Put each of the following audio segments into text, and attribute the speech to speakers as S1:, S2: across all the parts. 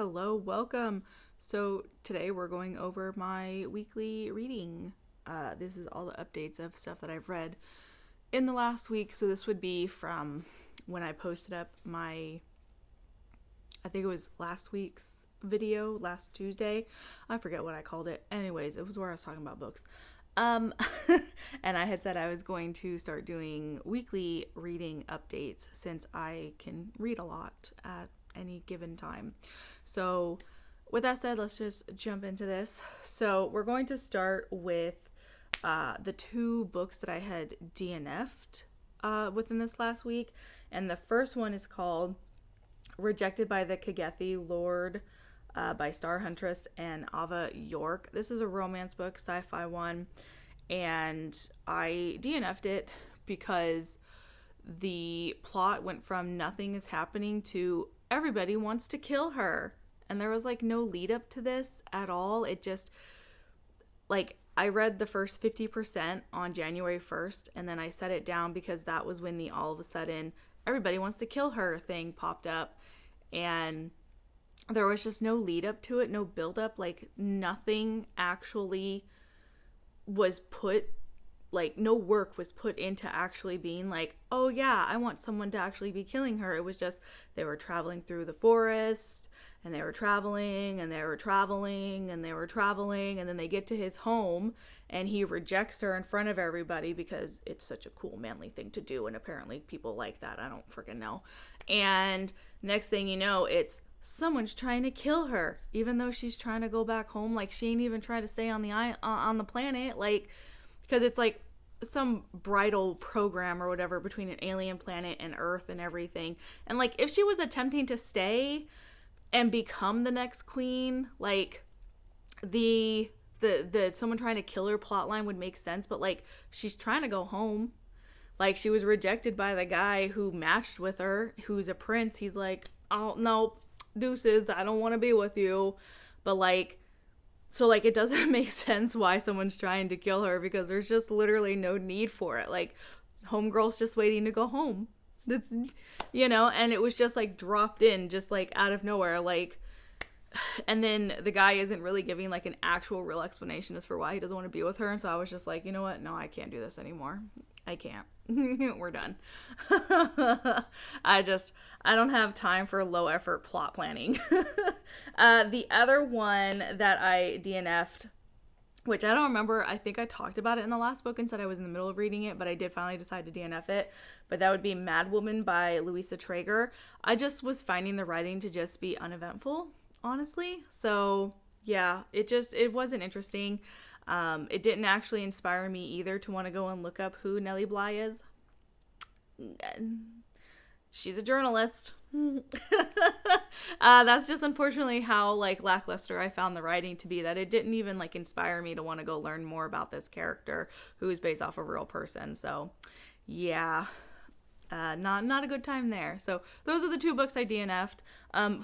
S1: Hello, welcome. So today we're going over my weekly reading. This is all the updates of stuff that I've read in the last week. So this would be from when I posted up I think it was last week's video, last Tuesday. I forget what I called it. Anyways, it was where I was talking about books. Um, and I had said I was going to start doing weekly reading updates since I can read a lot at any given time. So, with that said, let's just jump into this. So, we're going to start with the two books that I had DNF'd within this last week. And the first one is called Rejected by the Kagethi Lord by Star Huntress and Ava York. This is a romance book, sci-fi one, and I DNF'd it because the plot went from nothing is happening to everybody wants to kill her. And there was like no lead up to this at all. It just, like, I read the first 50% on January 1st, and then I set it down because that was when the all of a sudden everybody wants to kill her thing popped up. And there was just no lead up to it, no build up, like nothing actually was put, like no work was put into actually being like, oh yeah, I want someone to actually be killing her. It was just they were traveling through the forest, and they were traveling and they were traveling and they were traveling, and then they get to his home and he rejects her in front of everybody because it's such a cool manly thing to do, and apparently people like that. I don't freaking know. And next thing you know, it's someone's trying to kill her even though she's trying to go back home. Like, she ain't even trying to stay on the planet, like, because it's like some bridal program or whatever between an alien planet and Earth and everything. And like, if she was attempting to stay and become the next queen, like the someone trying to kill her plotline would make sense. But like, she's trying to go home. Like, she was rejected by the guy who matched with her, who's a prince. He's like, oh no, deuces, I don't want to be with you. But like, so like, it doesn't make sense why someone's trying to kill her, because there's just literally no need for it. Like, homegirl's just waiting to go home. That's, and it was just like dropped in just like out of nowhere. Like, and then the guy isn't really giving like an actual real explanation as for why he doesn't want to be with her. And so I was just like, you know what? No, I can't do this anymore. I can't. We're done. I don't have time for low effort plot planning. The other one that I DNF'd, which I don't remember, I think I talked about it in the last book and said I was in the middle of reading it, but I did finally decide to DNF it. But that would be Mad Woman by Louisa Traeger. I just was finding the writing to just be uneventful, honestly. So yeah, it wasn't interesting. It didn't actually inspire me either to want to go and look up who Nellie Bly is. She's a journalist. That's just unfortunately how like lackluster I found the writing to be, that it didn't even like inspire me to want to go learn more about this character who is based off a real person. So yeah, not a good time there. So those are the two books I DNF'd.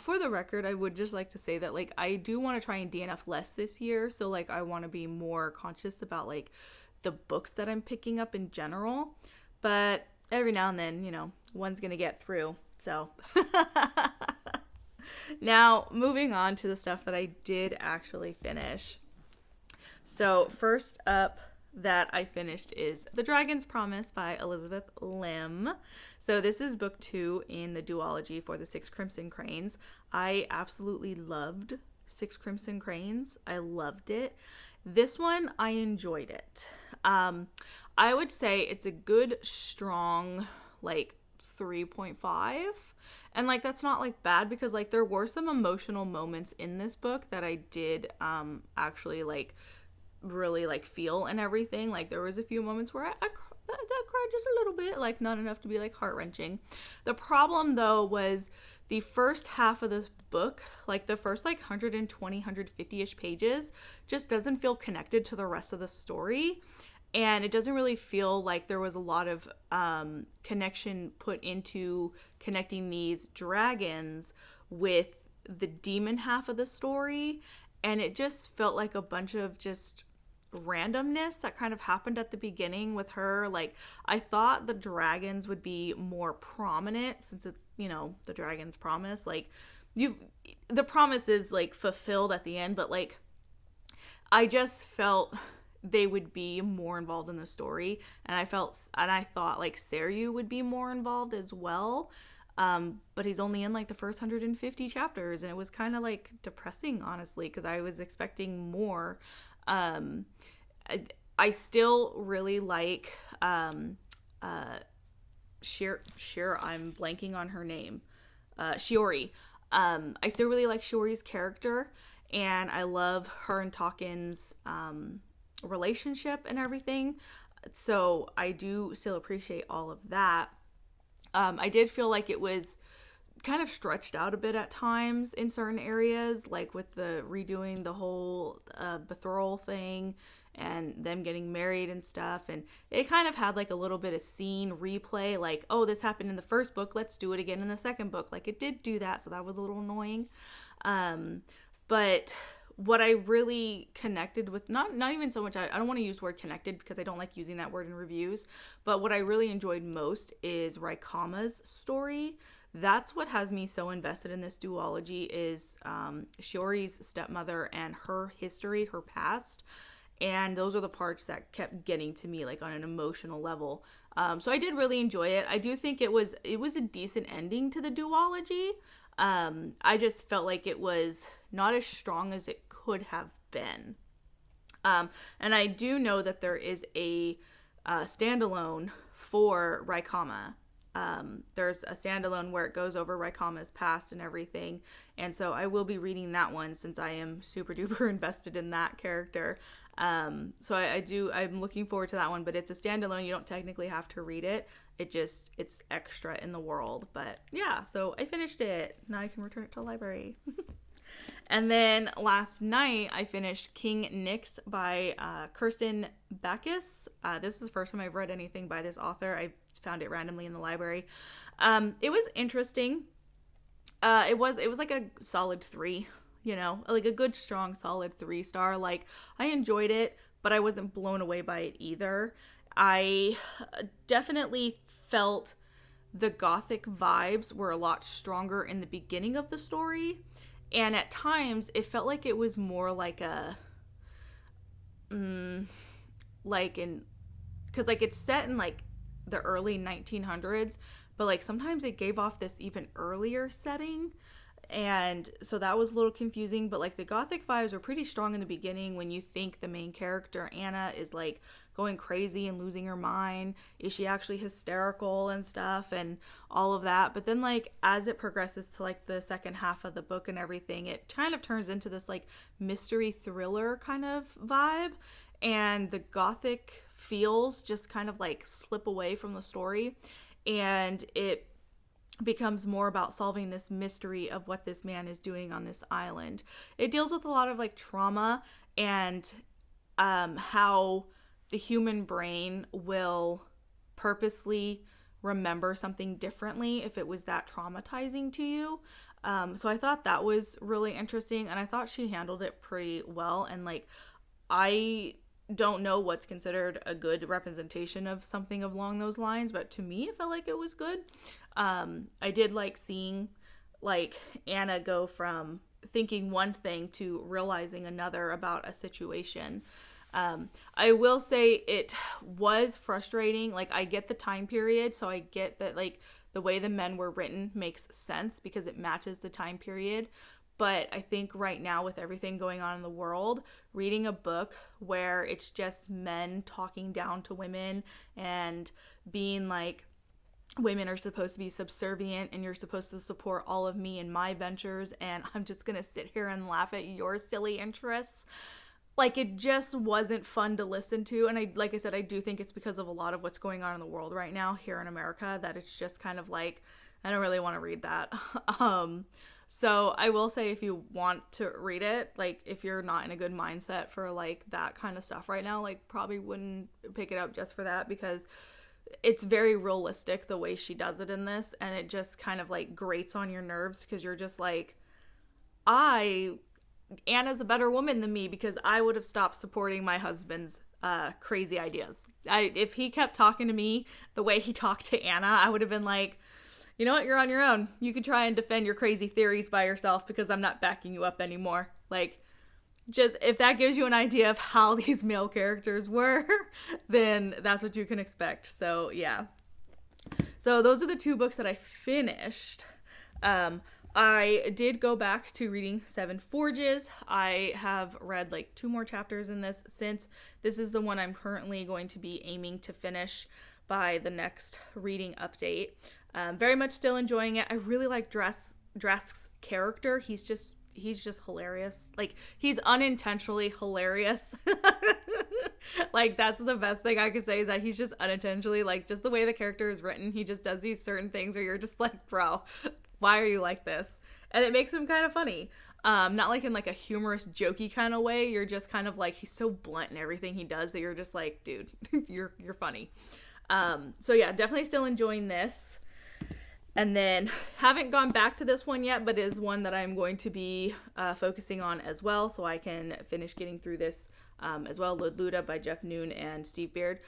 S1: For the record, I would just like to say that like, I do want to try and DNF less this year. So like, I want to be more conscious about like the books that I'm picking up in general, but every now and then, one's gonna get through. So now moving on to the stuff that I did actually finish. So first up that I finished is The Dragon's Promise by Elizabeth Lim. So this is book 2 in the duology for the Six Crimson Cranes. I absolutely loved Six Crimson Cranes. I loved it. This one, I enjoyed it. I would say it's a good, strong, like 3.5. And like, that's not like bad, because like there were some emotional moments in this book that I did actually like really like feel and everything. Like, there was a few moments where I cried just a little bit, like not enough to be like heart-wrenching. The problem though was the first half of the book, like the first like 120 150-ish pages, just doesn't feel connected to the rest of the story. And it doesn't really feel like there was a lot of connection put into connecting these dragons with the demon half of the story. And it just felt like a bunch of just randomness that kind of happened at the beginning with her. Like, I thought the dragons would be more prominent since it's, the Dragon's Promise. Like, the promise is like fulfilled at the end, but like I just felt they would be more involved in the story, and I thought like Seryu would be more involved as well. But he's only in like the first 150 chapters, and it was kind of like depressing, honestly, because I was expecting more. I still really like I'm blanking on her name. Shiori. I still really like Shiori's character, and I love her and Taken's relationship and everything. So I do still appreciate all of that. I did feel like it was kind of stretched out a bit at times in certain areas, like with the redoing the whole betrothal thing and them getting married and stuff. And it kind of had like a little bit of scene replay, like, oh, this happened in the first book, let's do it again in the second book. Like it did do that, so that was a little annoying. But what I really connected with, not even so much, I don't want to use the word connected because I don't like using that word in reviews, but what I really enjoyed most is Raikama's story. That's what has me so invested in this duology, is Shiori's stepmother and her history, her past. And those are the parts that kept getting to me, like on an emotional level. So I did really enjoy it. I do think it was a decent ending to the duology. I just felt like it was not as strong as it could have been. And I do know that there is a standalone for Raikama. There's a standalone where it goes over Raikama's past and everything. And so I will be reading that one since I am super duper invested in that character. So I'm looking forward to that one, but it's a standalone. You don't technically have to read it. It's extra in the world. But yeah, so I finished it. Now I can return it to the library. And then last night I finished King Nix by Kirsten Backus. This is the first time I've read anything by this author. I found it randomly in the library. It was interesting. It was like a solid 3, like a good strong solid 3-star. Like I enjoyed it, but I wasn't blown away by it either. I definitely felt the gothic vibes were a lot stronger in the beginning of the story. And at times, it felt like it was more like because like it's set in like the early 1900s, but like sometimes it gave off this even earlier setting. And so that was a little confusing, but like the gothic vibes are pretty strong in the beginning when you think the main character, Anna, is like going crazy and losing her mind. Is she actually hysterical and stuff and all of that? But then like as it progresses to like the second half of the book and everything, it kind of turns into this like mystery thriller kind of vibe, and the gothic feels just kind of like slip away from the story, and it becomes more about solving this mystery of what this man is doing on this island. It deals with a lot of like trauma and how the human brain will purposely remember something differently if it was that traumatizing to you. So I thought that was really interesting, and I thought she handled it pretty well. And like, I don't know what's considered a good representation of something along those lines, but to me it felt like it was good. I did like seeing like Anna go from thinking one thing to realizing another about a situation. I will say it was frustrating. Like I get the time period, so I get that like the way the men were written makes sense because it matches the time period. But I think right now with everything going on in the world, reading a book where it's just men talking down to women and being like, women are supposed to be subservient and you're supposed to support all of me and my ventures, and I'm just gonna sit here and laugh at your silly interests. Like, it just wasn't fun to listen to. And like I said, I do think it's because of a lot of what's going on in the world right now here in America that it's just kind of like, I don't really want to read that. So I will say, if you want to read it, like if you're not in a good mindset for like that kind of stuff right now, like probably wouldn't pick it up just for that, because it's very realistic the way she does it in this, and it just kind of like grates on your nerves because you're just like, Anna's a better woman than me because I would have stopped supporting my husband's crazy ideas. If he kept talking to me the way he talked to Anna, I would have been like, you know what? You're on your own. You can try and defend your crazy theories by yourself because I'm not backing you up anymore. Like, just if that gives you an idea of how these male characters were, then that's what you can expect. So, yeah. So, those are the 2 books that I finished. I did go back to reading Seven Forges. I have read like 2 more chapters in this since this is the one I'm currently going to be aiming to finish by the next reading update. Very much still enjoying it. I really like Drask's character. He's just hilarious. Like, he's unintentionally hilarious. Like, that's the best thing I could say, is that he's just unintentionally, like, just the way the character is written, he just does these certain things where you're just like, bro, why are you like this? And it makes him kind of funny. Not like in like a humorous, jokey kind of way. You're just kind of like, he's so blunt in everything he does that you're just like, dude, you're funny. So yeah, definitely still enjoying this. And then haven't gone back to this one yet, but is one that I'm going to be focusing on as well, so I can finish getting through this as well. Luda by Jeff Noon and Steve Beard.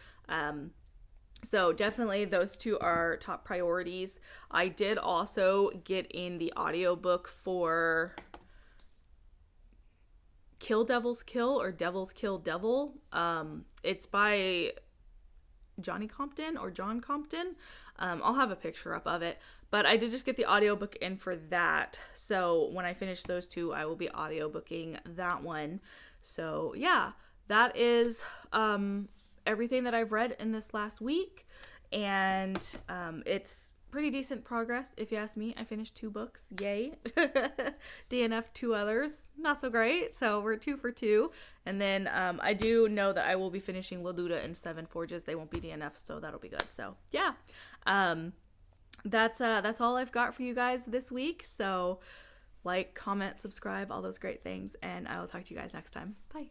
S1: So definitely those 2 are top priorities. I did also get in the audiobook for Kill Devil's Kill or Devil's Kill Devil. It's by Johnny Compton or John Compton. I'll have a picture up of it, but I did just get the audiobook in for that. So when I finish those 2, I will be audiobooking that one. So yeah, that is everything that I've read in this last week, and it's pretty decent progress if you ask me. I finished 2 books, yay. DNF 2 others, not so great, so we're 2 for 2. And then I do know that I will be finishing Luda and Seven Forges. They won't be DNF, so that'll be good. So yeah, that's all I've got for you guys this week. So like, comment, subscribe, all those great things, and I will talk to you guys next time. Bye.